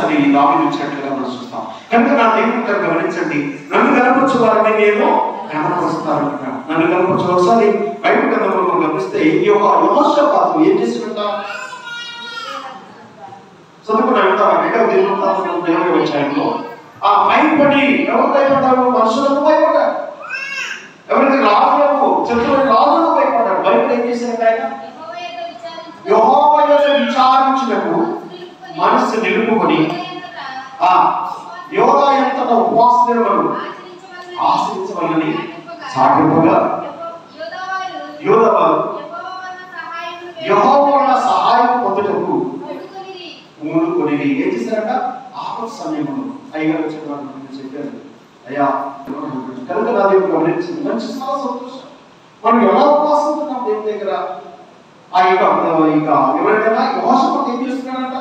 అని దావీదు ఇచ్చినట్లుగా మనం చూస్తాం. కనుక నా దేవుని గమనించండి, నన్ను కనపరచు వారిని నేను కనపరుస్తాను. నన్ను కనపరచు. ఒకసారి బైబిల్ గ్రంథంలో మనం గమనిస్తే యెహోషాపాతు ఏం చేసినట్ట చదువుకున్నాం. 2వ దినవృత్తాంతం 20వ అధ్యాయంలో ఆ భయపడి ఎవరు భయపడ్డారు? మనుషులకు భయపడ్డారు. ఎవరైతే రాజులకు శత్రువులకు రాజులకు భయపడ్డారు. భయపడి ఏం చేశారు? ఆయన యెహోవా యొద్ద విచారించుటకు మనసు నిలుపుకొని యోధా ఎంతటా ఉపవాస దినములు ఆచరించవలనని సాటింపగా యోధవారు యెహోవా వలన సహాయం పొందుటకు పూనుకొని ఏం చేశారట? ఆపద సమయంలో అయ్యగారు చెప్పారు, అయ్యా కనుక నా దేవుడు గమనించింది. మంచి చాలా సంతోషం. మనం ఎలా ఉపవాసం ఉంటున్నాం దేవుని దగ్గర. ఆ ఎవరైనా యెహోషాపాతు ఏం చేస్తున్నాడంట?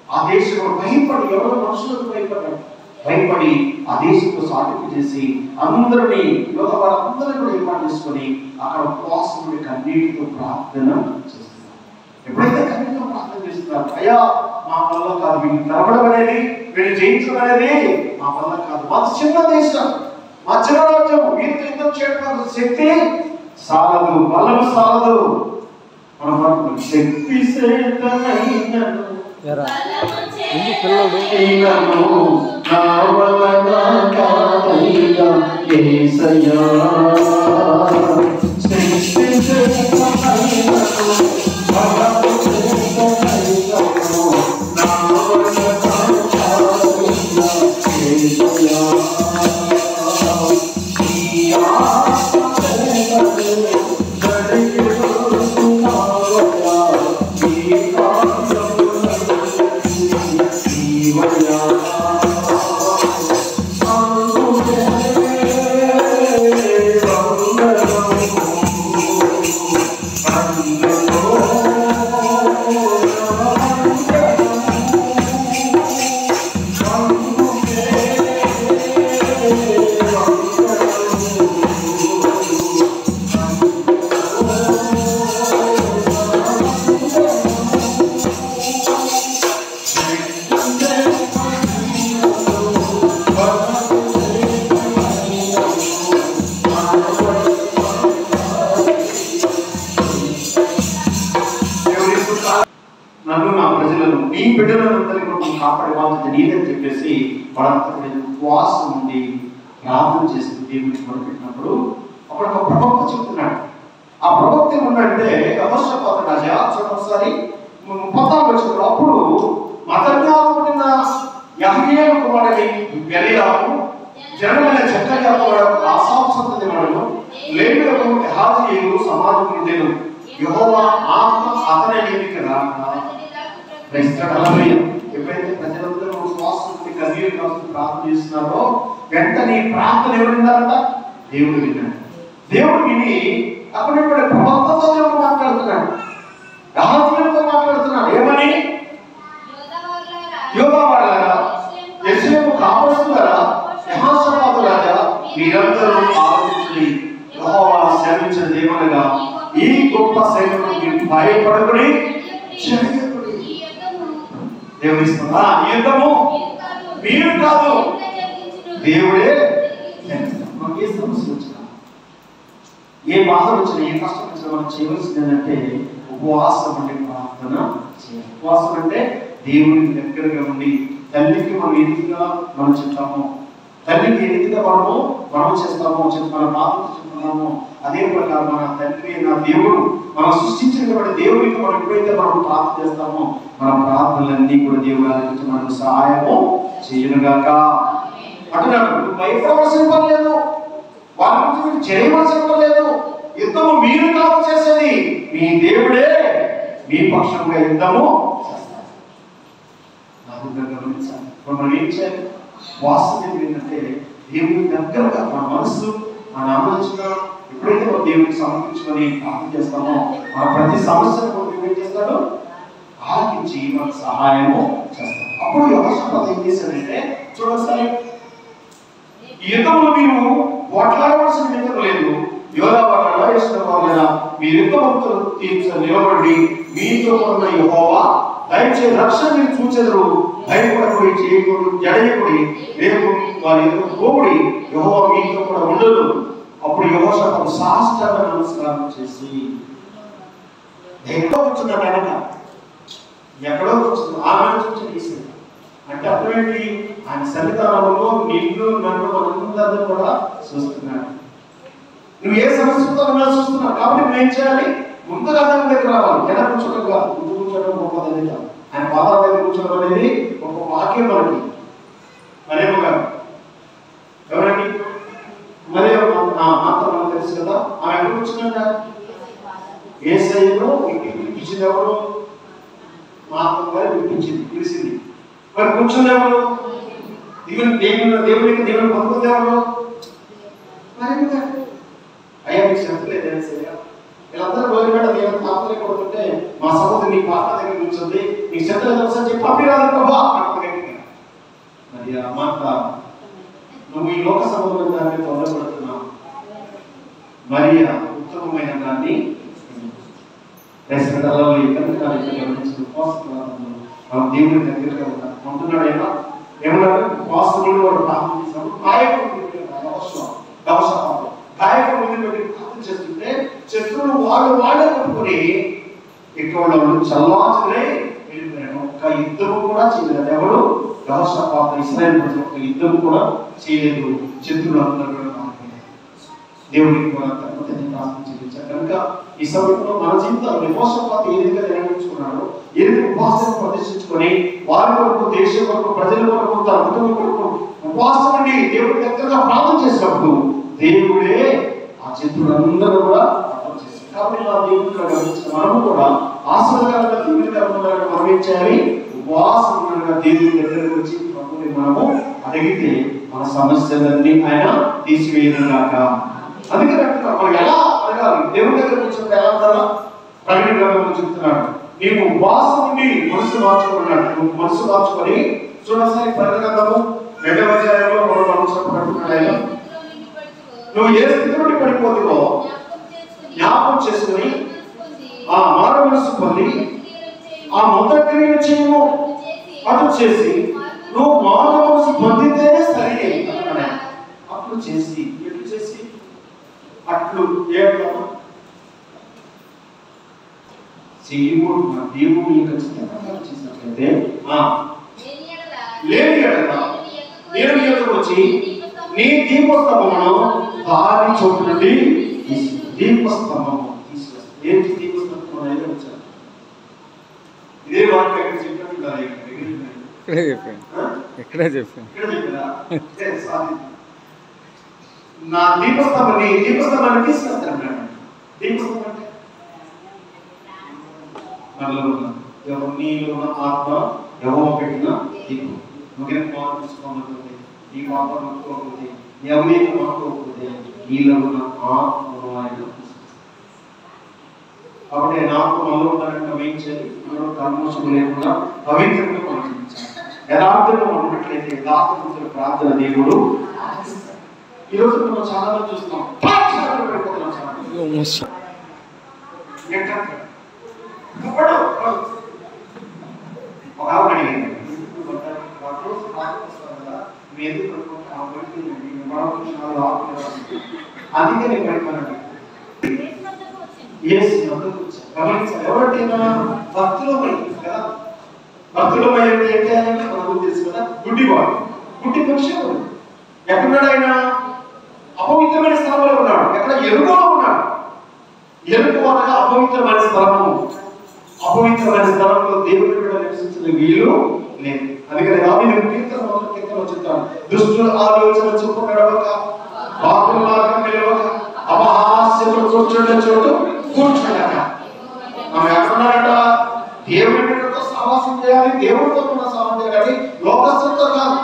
ఆ దేశంలో భయపడి ఎవరో మనుషులకు భయపడి ఆ దేశంలో సాటింపు చేసి అందరినీ యోధవారందరినీ కూడా ఏర్పాటు చేసుకొని అక్కడ ఉపవాసం నుండి కన్నీటితో ప్రార్థన చేస్తున్నారు. ఎప్పుడైతే కన్నీటితో ప్రార్థన చేస్తున్నారు, అయ్యా మా వల్ల కాదు, వీళ్ళు తరబడం అనేది, వీళ్ళు జయించడం అనేది మా వల్ల కాదు. మా చిన్న దేశం, మా చిన్న రాజ్యం, వీరితో యుద్ధం చేయడం శక్తి సాలదు, బలం సాలదు. మనం శక్తి నన్ను నా ప్రజలను నీ బిడ్డలందరినీ కూడా కాపాడే బాధ్యత నీదని చెప్పేసి వాళ్ళంతా ఉపవాసం ఉండి ప్రార్థన చేసి దేవుడికి మొదలుపెట్టినప్పుడు అప్పుడు ఒక ప్రవక్త చెప్తున్నాడు. ఆ ప్రవక్త ఏమన్నాడంటే, యెహోషాపాతు రాజా ఒకసారి 14వ వచనంలో అప్పుడు మతన్యాకు పుట్టిన యెహీయేలు కుమారుడైన బెరీయాకు జనమైన జకర్యా కుమారుడు ఆసాఫు సంతతి వాడు లేవీయులకు యెహజీయేలు సమాజం ఉండేను. యెహోవా ఆత్మ అతని మీదకి రాగా ఎప్పుడైతే ప్రజలందరూ శ్వాసం కన్నీరు కాస్తూ ప్రార్థన చేస్తున్నారో వెంటనే ప్రార్థన ఎవరు విన్నారంట? దేవుడు విన్నాడు. దేవుడు విని అక్కడ ప్రవక్తతో దేవుడు మాట్లాడుతున్నాడు, యెహజీయేలుతో మాట్లాడుతున్నాడు. ఏమని? యోధావారులారా, యెరూషలేము కాపరులారా, యెహోషాపాతు రాజా, మీరందరూ ఆలోచించి యెహోవా సేవించిన దేవునిగా ఈ గొప్ప సేవను మీరు భయపడకుడి, చేయకుడి. దేవుని యుద్ధము మీరు కాదు, దేవుడే. మనకి ఏ సమస్య వచ్చినా, ఏ బాధ వచ్చినా, ఏ కష్టం వచ్చినా మనం చేయవలసింది ఏంటంటే ఉపవాసం అంటే ప్రార్థన చేయాలి. ఉపవాసం అంటే దేవునికి దగ్గరగా ఉండి తల్లికి మనం ఎదుగుగా మనం చెప్తాము, తల్లికి ఎదుగుగా మనం చేస్తాము, మన బాధలు చెప్తున్నాము. అదే ప్రకారం మన తండ్రి నా దేవుడు మనం సృష్టించినటువంటి దేవుడికి మనం ఎప్పుడైతే మనం ప్రార్థన చేస్తామో మన ప్రార్థనలన్నీ కూడా దేవుడు ఆలకించి మనకు సహాయము చేయనుగాక అంటున్నాడు. భయపడవలసిన పని లేదు, వాళ్ళ గురించి చేయవలసిన పని లేదు. యుద్ధము మీరు కాదు చేసేది, మీ దేవుడే మీ పక్షంగా యుద్ధము చేస్తారు. గమనించాలి. మనం ఏం చేయాలి? వాస్తవం ఏంటంటే దేవుని దగ్గరగా మన మనసు, మన ఆలోచన ఎప్పుడైతే మనం దేవునికి సమర్పించుకొని ప్రార్థన చేస్తామో మన ప్రతి సమస్యను ఏం చేస్తాడు? ఆలకించి మనకు సహాయము చేస్తాడు. అప్పుడు యెహోషాపాతు ఏం చేశాడంటే, చూడసారి ఈ యుద్ధంలో మీరు పోట్లాడవలసిన యుద్ధం లేదు. యోధావారులారా, యెరూషలేము వారులారా, మీ యుద్ధ భక్తులు నిలబడి మీతో ఉన్న యెహోవా దయచేసి రక్షణ మీరు చూచెదరు, భయపడకుడి, చేయకుడి, జడయకుడి, రేపు వారి ఎదురు పోవుడి, యెహోవా మీతో కూడా ఉండదు. అప్పుడు యెహోషాపాతు సాష్టాంగ నమస్కారం చేసి ఎక్కడో కూర్చున్నాడు. ఆయన ఎక్కడో కూర్చుంది, ఆమె చూసి తీసింది. అంటే అప్పుడేంటి, ఆయన సన్నిధానంలో నిన్ను నన్ను అందరినీ కూడా చూస్తున్నాడు. నువ్వు ఏ సమస్యతో ఉన్నా చూస్తున్నావు. కాబట్టి నువ్వేం చేయాలి? ముందుగా ఆయన దగ్గర రావాలి. ఎలా కూర్చోడం కాదు, ముందు కూర్చోడం గొప్పది కాదు. ఆయన పాదాల దగ్గర కూర్చోడం అనేది ఒక వాక్యం మనకి. మరేమో కాదు ఎవరండి, మరే మాత్రం మనకు తెలుసు కదా. ఆమె ఎక్కడ కూర్చున్నాక యేసయ్యను పిలిపించింది ఎవరు? మాత్రం గారు పిలిచింది. మరి కూర్చుంది ఎవరు? దేవునికి పొందుకుంది ఎవరు? మరి అయ్యా మీకు శక్తి లేదు వీళ్ళందరూ రోజుపేట దేవుని పాత్రలే కొడుతుంటే మా సహోదరు నీ పాత్ర దగ్గర కూర్చుంది, నీకు శక్తి లేదు ఒకసారి చెప్పి పంపిరాదు ప్రభా. మరి ఆ మాట నువ్వు ఈ లోక సంబంధమైన దాన్ని పొందబడుతున్నావు, మరి ఉత్తమమైన దాన్ని మనం దేవుని దగ్గరగా ఉంటున్నాడు. ఏమన్నాడు? వాస్తవులు వాడు ప్రార్థన చేసినప్పుడు గాయకుడు ముందు పెట్టి ప్రార్థన చేస్తుంటే శత్రువులు వాళ్ళే కొట్టుకొని ఎక్కువ చల్లాచుకునే వెళ్ళిపోయాడు. ఒక్క యుద్ధము కూడా చేయలేదు. ఎవరు? యెహోషాపాతు ఇశ్రాయేలు ప్రజలు ఒక్క యుద్ధము కూడా చేయలేదు. శత్రువులు అందరూ కూడా దేవుడికి కూడా ప్రార్థన చేయించారు. కనుక ఈ సమయంలో మన జీవితంలో యెహోషాపాతు ఏ విధంగా నిర్ణయించుకున్నాడో, ఏ విధంగా ఉపవాసం ప్రదర్శించుకొని వారి కొరకు, దేశం కొరకు, ప్రజల కొరకు, తన కుటుంబం కొరకు ఉపవాసం ఉండి దేవుడి దగ్గరగా ప్రార్థన చేసినప్పుడు దేవుడే ఆ శత్రువులందరూ కూడా అర్థం చేస్తారు. కాబట్టి నా దేవుడిలో గమనించిన మనము కూడా ఆశీర్వాదకరంగా దేవుడికరంగా మనం ఏం చేయాలి? ఉపవాసంగా దేవుడి దగ్గరకు వచ్చి ప్రభువుని మనము అడిగితే మన సమస్యలన్నీ ఆయన తీసివేయనుగాక. అందుకని మనం ఎలా అడగాలి? దేవుడి దగ్గర కూర్చుంటే ఎలా ఉండాలా? ప్రకటన గ్రంథంలో చెప్తున్నాడు, నీవు ఉపవాసం ఉండి మనసు మార్చుకున్నాడు. నువ్వు మనసు మార్చుకొని చూడసారి ప్రకటన గ్రంథము 2వ అధ్యాయంలో 3వ వచనం పడుతున్నాడు. నువ్వు ఏ స్థితి నుండి పడిపోతుందో జ్ఞాపకం చేసుకుని ఆ మారు మనసు పొంది ఆ మొదటి క్రియను చేయము, అటు చేసి నువ్వు మారు మనసు పొందితేనే సరే అప్పుడు చేసి ఎట్లు చేసి అట్లు దేవుడు యొక్క చిత్తం చేసినట్లయితే లేని ఎడల నేను ఎదురు వచ్చి నీ దీపస్తంభమును దారి చోటు నుండి దీపస్తంభము తీసుకొస్తాను. ఏంటి దీపస్తంభం అనేది వచ్చాను. ఇదే వాక్యం ఎక్కడ చెప్పినట్టు ఇక్కడే చెప్పాను. నా దీపస్తంభాన్ని తీసుకొస్తాను. దీపస్తంభం అంటే మనలో నీలో ఉన్న ఆత్మ ఎవరో పెట్టిన దీపం. నువ్వు మార్పు తీసుకోకపోతే, ఈ మార్పు నొక్కోకపోతే, ఎవరికి మార్చుకోకపోతే నీలో ఉన్న ఆత్మను ఆయన. కాబట్టి నాకు మనలో ఉంటారంటే ఏం చేయాలి? మనలో కల్మోషం లేకుండా పవిత్రంగా ప్రార్థించాలి. యథార్థంగా ఉన్నట్లయితే యథార్థవంతుల ప్రార్థన దేవుడు. ఈరోజు మనం చాలా మంది చూస్తాం, ఒక ఆవిడ అడిగింది, అందుకే నేను పెట్టుకున్నాను. ఎవరంటే భక్తులమై కదా, భక్తులమై అంటే ఏంటి అని మనకు తెలుసు కదా. గుడ్డివాడు, గుడ్డి పక్షి ఎక్కడున్నాడు? ఆయన అపవిత్రమైన స్థలంలో ఉన్నాడు. ఎక్కడ? ఎరుకలో ఉన్నాడు. ఎరుక అనగా అపవిత్రమైన స్థలము. అపవిత్రమైన స్థలంలో దేవుని కూడా నివసించిన వీలు లేదు. అందుకని దావీదు కీర్తన చెప్తాడు, దుష్టుల ఆలోచన చొప్పున నడవక, పాపుల మార్గం నిలవక, అపహాస్యములు కూర్చుండే చోటు కూర్చుండక. మనం ఎక్కడున్నారట? దేవుడితో సహవాసం చేయాలి, దేవుడితో కూడా సహవాసం చేయాలి, లోకస్తులతో కాదు.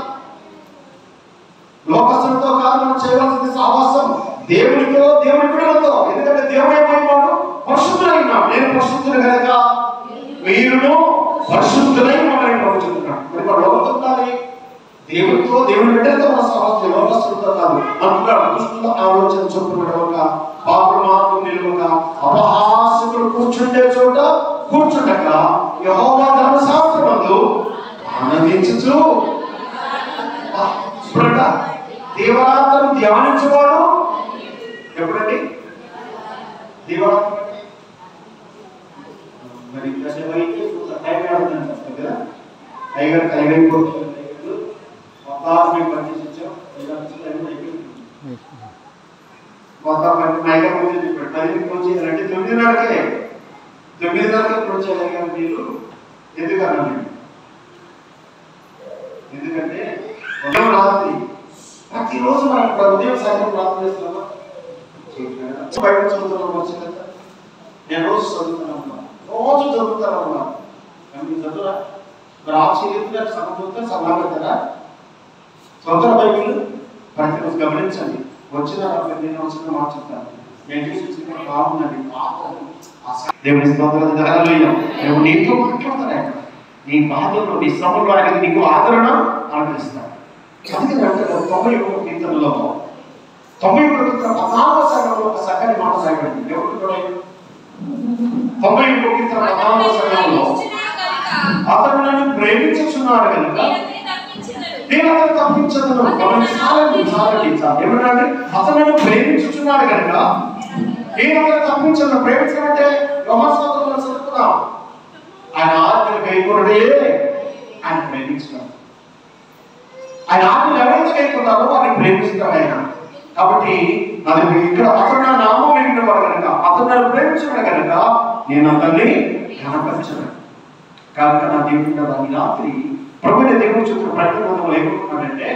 లోకస్తులతో కాదు మనం చేయవలసింది సహవాసం దేవుడితో, దేవుడి బిడ్డలతో. ఎందుకంటే దేవుడు ఏమైనాడు? పరిశుద్ధులైనాడు. నేను పరిశుద్ధులు కనుక మీరును పరిశుద్ధులై ఉండాలని చెప్తున్నాడు. మరి మన లోకంతో ఉండాలి, దేవుడితో, దేవుడి బిడ్డలతో మన సహవాసం, లోకస్తులతో కాదు అంటున్నాడు. దుష్టుల ఆలోచన చొప్పున నడవక, పాపుల మార్గం నిలవక, అపహాస్యములు కూర్చుండే చోట కూర్చుండక యెహోవా ధర్మశాస్త్రమందు ఆనందించుచు. ఇప్పుడంట దేవరాత్రం ధ్యానించేవాడు ఎప్పుడండి? దేవరాత్రం మరి టైం ఆడుతుంది కదా, టైగర్ అయిపోతుంది. మేము పనిచేసి వచ్చాం, మొత్తం టైగర్ ముందు చెప్పాడు 10కి చేయాలంటే 9:30కే ఇప్పుడు వచ్చారు మీరు. ఎందుకన్నా? ఎందుకంటే ఉదయం రాత్రి ప్రతిరోజు మనం ఉదయం సాయంత్రం ప్రార్థన చేస్తున్నామా? బయట చదువుతున్నాం వచ్చింది కదా, నేను రోజు చదువుతున్నాను, రోజు చదువుతానమ్మా. మీరు చదువురా? మరి ఆశ్చర్యంగా సగం చదువుతారు, సగం పెడతారా? సొంత బైబిల్ ప్రతిరోజు గమనించండి. వచ్చిన నేను వచ్చిన మాట చెప్తాను, నేను చూసి బాగుందండి. దేవుని స్తోత్రం జరగాలి. నువ్వు నీతో మాట్లాడతాను, నీ బాధలో నీ శ్రమలో ఆయన నీకు ఆదరణ అనుభవిస్తాడు. అందుకే 91 కీర్తనలో 91 కీర్తన 14వ సంఘంలో ఒక చక్కని మాట రాయబడింది. ఎవరు కూడా 91 కీర్తన 14వ సంఘంలో అతను నన్ను ప్రేమించుచున్నాడు కనుక నేను అతను తప్పించదును. ఏమన్నాడు? అతను నన్ను ప్రేమించుచున్నాడు కనుక నేను అతను తప్పించను. ప్రేమించడం అంటే వ్యవస్థలో చదువుకున్నాం. ఆయన ఆజ్ఞలు కైకొనడే ఆయన ప్రేమించడం. ఆయన ఆజ్ఞలు ఎవరైతే కైకొన్నారో వారిని ప్రేమిస్తాడు ఆయన. కాబట్టి అది ఇక్కడ అతను నా నామం వినినవాడు కనుక, అతను నన్ను ప్రేమించడం కనుక నేను అతన్ని కనపరచను. కనుక నా దేవుడు కదా ఈ రాత్రి ప్రభుత్వ దేవుడు చెప్పిన ప్రకటనలో ఏమంటున్నాడంటే,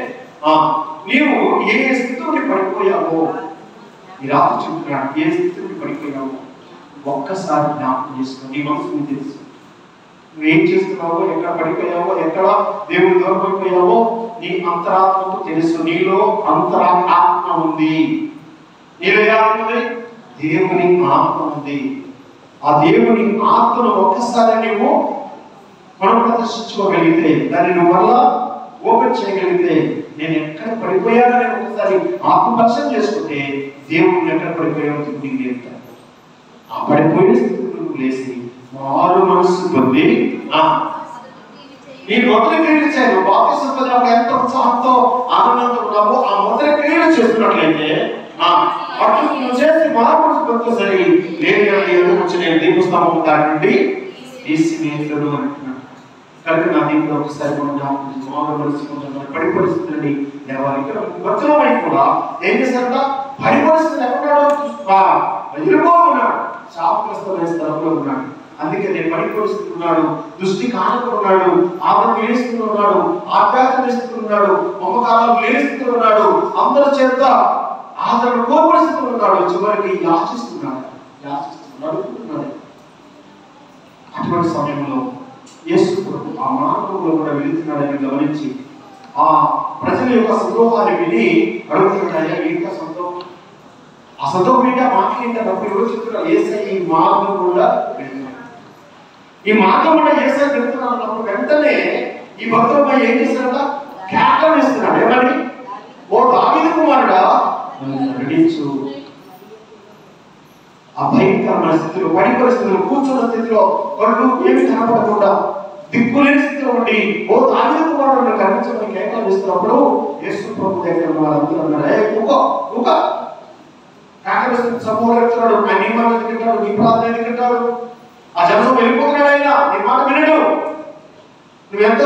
నీవు ఏ స్థితిలోకి పడిపోయావో ఈ రాత్రి చెప్తున్నాడు. ఏ స్థితిలోకి పడిపోయావో ఒక్కసారి జ్ఞాపకం చేసుకో. నీ మనసు తెలుసు నువ్వేం చేస్తున్నావో, ఎక్కడ పడిపోయావో, ఎక్కడ దేవుడు దూరం పడిపోయావో నీ అంతరాత్మకు తెలుసు. నీలో ఆత్మ ఉంది. నీలో ఆత్మ ఉంది, దేవుని ఆత్మ ఉంది. ఆ దేవుని ఆత్మను ఒక్కసారి నువ్వు మనం ప్రదర్శించుకోగలిగితే, దాన్ని నువ్వు మళ్ళా ఓపెన్ చేయగలిగితే, నేను ఎక్కడ పడిపోయానో నేను ఒకసారి ఆత్మపరిశీలన చేసుకుంటే దేవుడు ఎక్కడ పడిపోయావో నీకు చెప్తాను. ఆ పడిపోయిన స్థితిలో నువ్వు లేచి మారు మనస్సు పొంది నీ మొదటి క్రియలు చేయను. బాప్తిసం పొందినప్పుడు ఎంత ఉత్సాహంతో ఆనందంతో ఉన్నావో ఆ మొదటి క్రియలు చేస్తున్నట్లయితే అప్పుడు నువ్వు చేసి మారు మనసు పొందుసరి లేని ఎందుకు వచ్చి నేను దీపస్తంభం దాని నుండి తీసివేయడు అంటున్నాడు. కనుక నా దీంట్లో ఒకసారి మారు మనసు పడి పరిస్థితులని దేవాలి. ఇక్కడ వచనమై కూడా ఏం చేశారంట? పడి పరిస్థితులు ఎక్కడున్నాడు? ఎదురుకోన్నాడు, శాపగ్రస్తమైన స్థలంలో ఉన్నాడు. అందుకే నేను పడి పరిస్థితులు ఉన్నాడు, దృష్టి కానుకున్నాడు, ఆదరణ లేని స్థితిలో ఉన్నాడు, ఆధ్యాత్మిక స్థితిలో ఉన్నాడు, మమకారం లేని స్థితిలో ఉన్నాడు, అందరి చేత ఆదరణ కోల్పోయిన స్థితిలో ఉన్నాడు. చివరికి యాచిస్తున్నాడు. అటువంటి సమయంలో యేసు ప్రభు ఆ మార్గంలో కూడా వెళుతున్నాడని గమనించి ఆ ప్రజల యొక్క సంతోషాన్ని విని అడుగుతున్నాడు, ఇంకా సంతోషం ఆ సంతోషం ఏంటో మాట్లాడేటప్పుడు ఎవరు చెప్తున్నారు? యేసయ్య ఈ మార్గం కూడా వెళ్తున్నాడు. ఈ మార్గం కూడా యేసయ్య వెళ్తున్నాడు అన్నప్పుడు వెంటనే ఈ భక్తులపై ఏం చేస్తాడ? కేకలు వేస్తున్నాడు. ఏమని? ఓ దావీదు కుమారుడా నడిచు. ఆ భయంకరమైన స్థితిలో, పడి పరిస్థితుల్లో, కూర్చున్న స్థితిలో, వాళ్ళు ఏమి కనపడకుండా దిక్కులేని స్థితిలో ఉండి ఓ దావీదు కుమారుడు కనిపించమని కేకలు వేస్తున్నప్పుడు యేసు ప్రభు దగ్గర వాళ్ళందరూ అన్నారు, సమూహం వెళ్తున్నాడు, ఆయన నీ మాట ఎందుకంటాడు, నీ ప్రార్థన ఎందుకంటాడు, ఆ జనం వెళ్ళిపోతున్నాడు, ఆయన నీ మాట వినడు, నువ్వెంత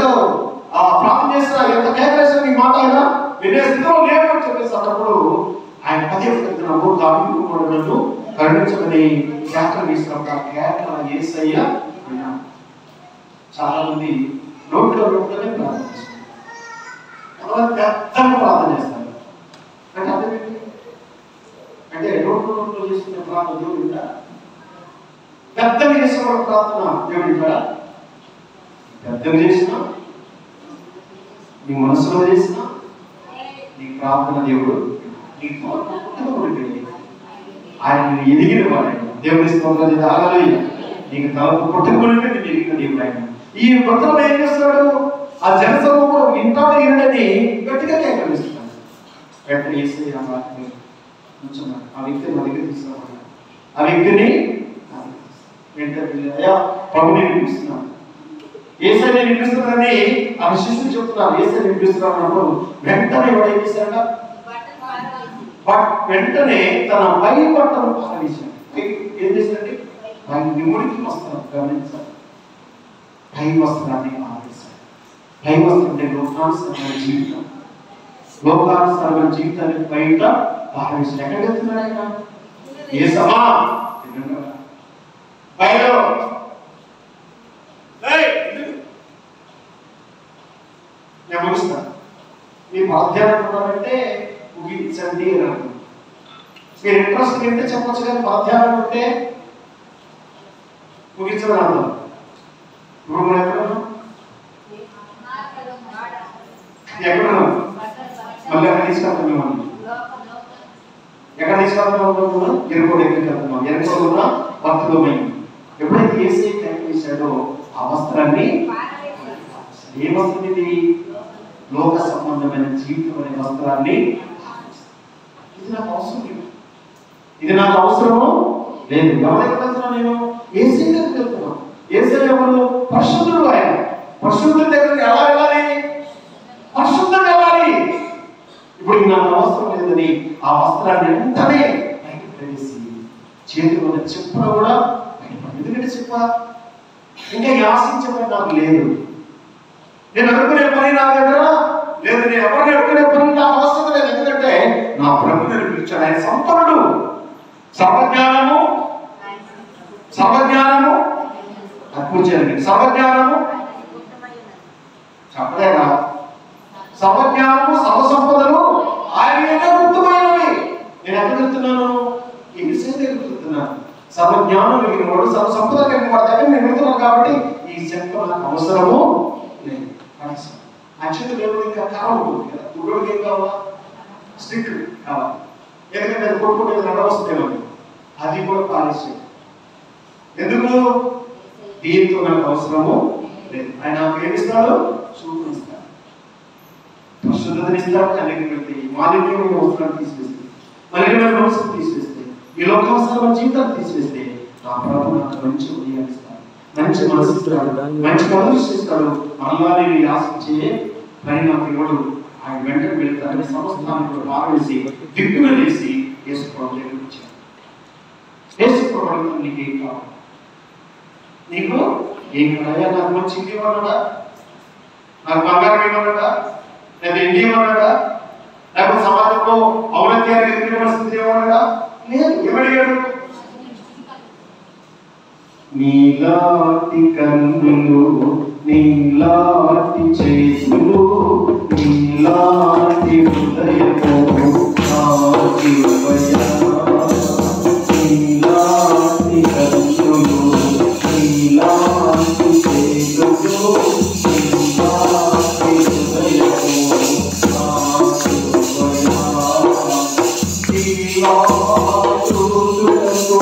ప్రార్థన చేసినా ఎంత కేకలేసినా నీ మాట ఆయన వినే స్థితిలో లేవు అని చెప్పేసి అన్నప్పుడు ఆయన పదే చెప్తున్నాడు, దావీదు కుమారుడు నన్ను కరుణించమని కేకలు వేసినప్పుడు ఆ కేకల యేసయ్య విన్నాడు. చాలా మంది నోట్లోనే ప్రార్థన చేస్తారు, పెద్దగా ప్రార్థన చేస్తారు. అంటే అదే అంటే నోట్లో చేసుకునే ప్రార్థన దేవుడు ఉంటా, పెద్దగా చేసేవాడు ప్రార్థన దేవుడు ఉంటాడా? పెద్దగా చేసినా, నీ మనసులో చేసినా నీ ప్రార్థన దేవుడు నీకు ఆయన ఎదిగిన వాడు. దేవుడి స్తోత్రం చేయాలి. నీకు తలకు పుట్టుకుని నేను ఎదిగిన దేవుడు ఆయన. ఈ వ్రతం ఏం చేస్తాడు? ఆ జనసమూహంలో వింటాడు ఏంటని గట్టిగా కేకలిస్తున్నాడు. వెంటనే యేసయ్య ఆ వ్యక్తిని మా దగ్గర తీసుకురావాలి. ఆ వ్యక్తిని వెంటనే ప్రభుని వినిపిస్తున్నాను, యేసయ్యని వినిపిస్తున్నానని ఆ శిష్యులు చెప్తున్నారు. యేసయ్యని వినిపిస్తున్నారు అన్నప్పుడు వెంటనే వాడు ఏం చేశాడు? వెంటనే తన పై బట్టను పారవేశాడు. ఏం చేశాడండి? నిముడికి వస్త్రం గమనించాలి. పై వస్త్రాన్ని పారవేశాడు. పై వస్త్రం అంటే లోకానుసరమైన జీవితం. లోకానుసరమైన జీవితాన్ని బయట పారవేశాడు. ఎక్కడ వెళ్తున్నాడు ఆయన? యేసమ్మా బయలు నేను ముగిస్తాను. మీ పద్యాలు ఉన్నారంటే ముగించండి అని. మీరు ఇంట్రెస్ట్ ఏంటో చెప్పచ్చు, కానీ పద్యాలు ఉంటే ముగించమని అర్థం. ఇప్పుడు ఎక్కడ మళ్ళీ ఎక్కడ తీసుకెళ్తాం మిమ్మల్ని? ఎక్కడ తీసుకెళ్తాం? ఎరుకోడు ఎక్కడికెళ్తున్నాం? ఎరుకోడు ఉన్న భక్తులమైంది. ఎప్పుడైతే యేసయ్య త్యాగం చేశాడో ఆ వస్త్రాన్ని, ఏ వస్త్రం ఇది? లోక సంబంధమైన జీవితం అనే వస్త్రాన్ని. ఇది నాకు అవసరం లేదు, ఇది నాకు అవసరము లేదు. ఎవరి దగ్గర వెళ్తున్నా? నేను యేసయ్య దగ్గరికి వెళ్తున్నాను. యేసయ్య ఎవరు? పరిశుద్ధుడు. ఆయన పరిశుద్ధుడి దగ్గరికి ఎలా వెళ్ళాలి? పరిశుద్ధంగా వెళ్ళాలి. ఇప్పుడు నాకు అవసరం లేదని ఆ వస్త్రాన్ని వెంటనే బయటకు తెలిసి చేతిలో ఉన్న చెప్పున కూడా బయటపడి. ఎందుకంటే చెప్ప ఇంకా ఆశించమని నాకు లేదు, నేను అనుకునే పని నా దగ్గర లేదు, నేను ఎవరిని అనుకునే పని నాకు అవసరం లేదు. ఎందుకంటే నా ప్రభుని పిలిచాడు. ఆయన సంపన్నుడు. సర్వజ్ఞానము తక్కువ చేయండి. సర్వజ్ఞానము చెప్పలేదా? సర్వజ్ఞానము సర్వసంపదలు ఆయన గుర్తుమైనవి. నేను ఎక్కడ వెళ్తున్నాను? ఈ విషయం వెళ్తున్నాను. సర్వజ్ఞానం కలిగిన వాడు, సర్వసంపద కలిగిన వాడి దగ్గర నేను వెళ్తున్నాను. కాబట్టి ఈ శక్తి నాకు అవసరము లేదు. యాక్చువల్గా దేవుడు ఇంకా కావాలి కదా, గుడ్డోడికి ఏం కావాలా? స్టిక్ కావాలి. ఎందుకంటే అది కొట్టుకుంటే నడవస్తుందేమో, అది కూడా పాలిస్తాడు. ఎందుకు? దీంతో నాకు అవసరము లేదు. ఆయన నాకు ఏమిస్తాడు? చూపిస్తాడు, పరిశుద్ధతనిస్తాడు. అనేటువంటి మాలిన్యమైన వస్త్రాన్ని తీసివేస్తే, మలినమైన మనసును తీసివేస్తే, ఈ లోకావసరమైన జీవితాన్ని తీసివేస్తే నా ప్రభు నాకు మంచి ఉదయాన్ని ఇస్తాడు, మంచి మనసు ఇస్తాడు, మంచి మనసు ఇస్తాడు. మళ్ళా నేను ఆశించే పని నాకు ఇవ్వడు. ఆయన వెంటనే వెళ్తాడని సమస్తాన్ని కూడా పారవేసి దిక్కులు వేసి యేసు ప్రభు దగ్గరికి వచ్చాడు. యేసు ప్రభు నీకేం కావాలి? నీకు ఏం కావాలా? నాకు మంచి ఇంటి ఇవ్వన్నాడా? నాకు బంగారం ఇవ్వన్నాడా? లేదా ఇంటి ఇవ్వన్నాడా? లేకపోతే సమాజంలో ఔన్నత్యాన్ని ఎదుర్కొనే పరిస్థితి ఇవ్వన్నాడా? లేదు. ఏమడిగాడు? నీలాంటి కన్నులు, నీలాంటి చేతులు, నీలాంటి హృదయము నాకివ్వయా. నీలాంటి కన్నులు, నీలాంటి చేతులు, నీలాంటి హృదయము నాకివ్వయా. నీలా చూడుటకు,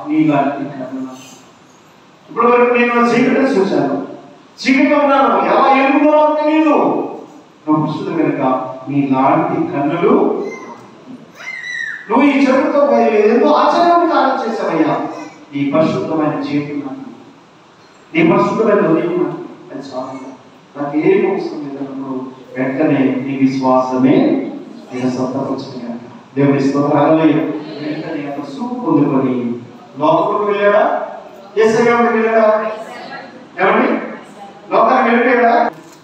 నీలా ఇప్పుడు వరకు నేను చీకటి చూశాను, చీకటిలో ఉన్నాను, ఎలా ఎదుగులో తెలియదు. నువ్వు పురుషుడు కనుక నీ లాంటి కన్నులు, నువ్వు ఈ చెడుతో ఎంతో ఆశ్చర్యం కార్యం చేశావయ్యా. నీ పరిశుద్ధమైన జీవితం నాకు, నీ పరిశుద్ధమైన హృదయం నాకు, అది చాలు. నాకు ఏం అవసరం లేదన్నప్పుడు వెంటనే నీ విశ్వాసమే నేను సొంతపరచుకున్నాను. దేవుని స్తోత్రాలు. వెంటనే అక్కడ సూపు పొందుకొని లోపలికి వెళ్ళాడా? యేసయ్యకి వెళ్ళాడా? ఏమండి? లోకానికి వెళ్ళిపోయాడా?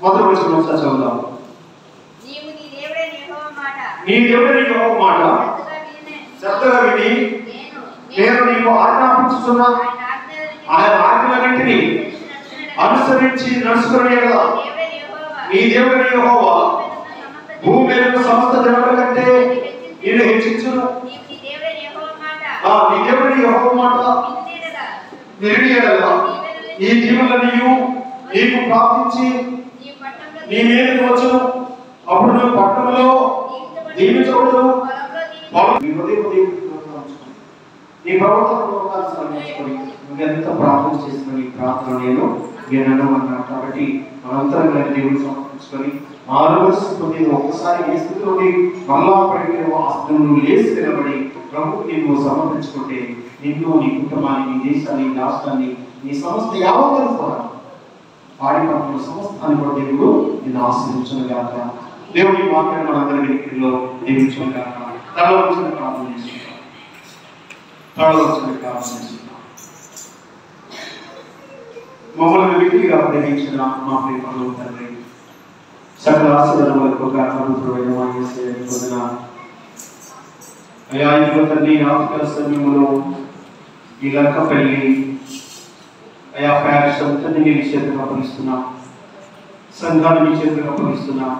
మొదటి వచ్చిన ఒకసారి చదువుదాం. నీ దేవుడే యెహోవా మాట శ్రద్ధగా విని నేను నీకు ఆజ్ఞాపించుచున్నా ఆయన ఆజ్ఞలన్నింటినీ అనుసరించి నడుచుకునే కదా నీ దేవుడు యెహోవా భూమి మీద సమస్త జనముల కంటే నిన్ను హెచ్చించును. నీ దేవుడు యెహోవా మాట నిరుడియడలా ఈ జీవులనియు నీకు ప్రార్థించి నీ మీదకి వచ్చును. అప్పుడు నువ్వు పట్టణంలో దీవించకూడదు. నీ ప్రవర్తన నువ్వెంత ప్రార్థన చేసిన నీ ప్రార్థన నేను వినను అన్నాడు. కాబట్టి మనంతరంగా దేవుడు సమర్పించుకొని ఆలోచించుకొని ఒక్కసారి ఏ స్థితిలోని మళ్ళా పడితే ఆ స్థితిలో నువ్వు లేచి నిలబడి ప్రభువుకి నువ్వు సమర్పించుకుంటే నిన్ను, నీ కుటుంబాన్ని, నీ దేశాన్ని, నీ రాష్ట్రాన్ని, నీ సమస్త యావత్తు కూడా పాడి పంటల సమస్తాన్ని కూడా దేవుడు నిన్ను ఆశీర్వదించును గాక. దేవుడి మాట్లాడి మనందరి వినికిడిలో దీవించును గాక. తలలో వచ్చిన ప్రార్థన చేసుకుంటాం. తలలో వచ్చిన ప్రార్థన చేసుకుంటాం. మమ్మల్ని వ్యక్తిగా ప్రేమించిన మా ప్రేమలో తండ్రి, సకల ఆశీర్వాదములకు కారణభూతుడైన మా యేసయ్య వందనాలు. అయ్యా ఇదిగో తండ్రి, ఆత్మల సమయంలో ఈ లంకపల్లి అయా ప్యారిస్ అంతని నీ చేతులకు అప్పగిస్తున్నాం. సంఘాన్ని నీ చేతులకు అప్పగిస్తున్నాం.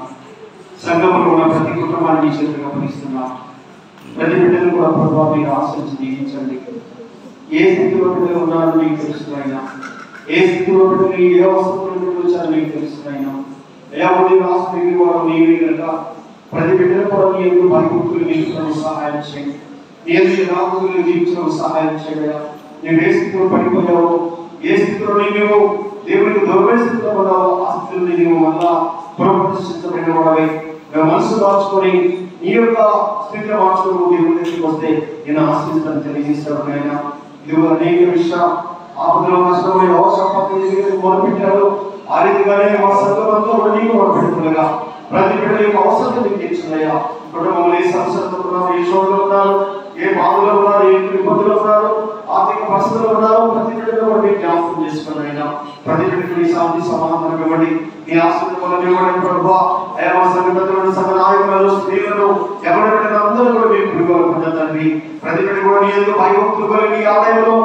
సంఘంలో ఉన్న ప్రతి కుటుంబాన్ని నీ చేతులకు అప్పగిస్తున్నాం. ప్రతి బిడ్డను కూడా ప్రభావం మీరు ఆశించి దీవించండి. ఏ స్థితిలో బిడ్డలు ఉన్నారో మీకు తెలుస్తున్నాయినా, ఏ స్థితిలో బిడ్డలు ఏ అవసరంలో వచ్చారో మీకు తెలుస్తున్నాయినా, అయా ఉదయం ఆస్తి వారు నీవే కనుక ప్రతి బిడ్డలు కూడా నీ ఎందుకు పరిపూర్తులు నిలుపుటకు సహాయం చేయండి. నీ ఎందుకు రాకులు జీవించడం సహాయం చేయ. నువ్వు ఏ స్థితిలో పడిపోయావో, ఏ స్థితిలో నీవు దేవునికి దూరమైన స్థితిలో ఉన్నావో ఆ స్థితిలో నీవు మళ్ళా పునఃప్రతిష్ఠించబడిన వాడవై మేము మనసు మార్చుకొని నీ యొక్క స్థితిలో మార్చుకుని దేవుడి దగ్గరికి వస్తే నేను ఆశీర్వాదాన్ని తెలియజేస్తాను. ఆయన ఇది అనేక విషయాలు ఆపదలో నష్టమైన అవసరం మొదలుపెట్టారు. ఆ రీతిగానే మా సంఘంతో నీకు మొదలుపెడుతుండగా ప్రతి బిడ్డ యొక్క అవసరం నీకు తెచ్చిందయ్యా. కుటుంబంలో ఏ సంవత్సరంలో ఉన్నారు, ఏ చోట్ల ఉన్నారు, ఏ బాధలో ఉన్నారు, ఏ ఇబ్బందులు ఉన్నారు, ఆర్థిక పరిస్థితులు ఉన్నారు, ప్రతి బిడ్డలో మీరు జ్ఞాపకం చేసుకున్నాయినా. ప్రతి బిడ్డకి శాంతి సమాధానం ఇవ్వండి. మీ ఆశీర్వాదం ఇవ్వండి ప్రభువా. అయ్యా మా సంఘటన సంఘ నాయకులను, స్త్రీలను, ఎవరి బిడ్డలు అందరూ కూడా మీరు పిలువలు పొందండి. ప్రతి బిడ్డ కూడా నీ ఎందుకు భయభక్తులు కలిగి ఆలయంలో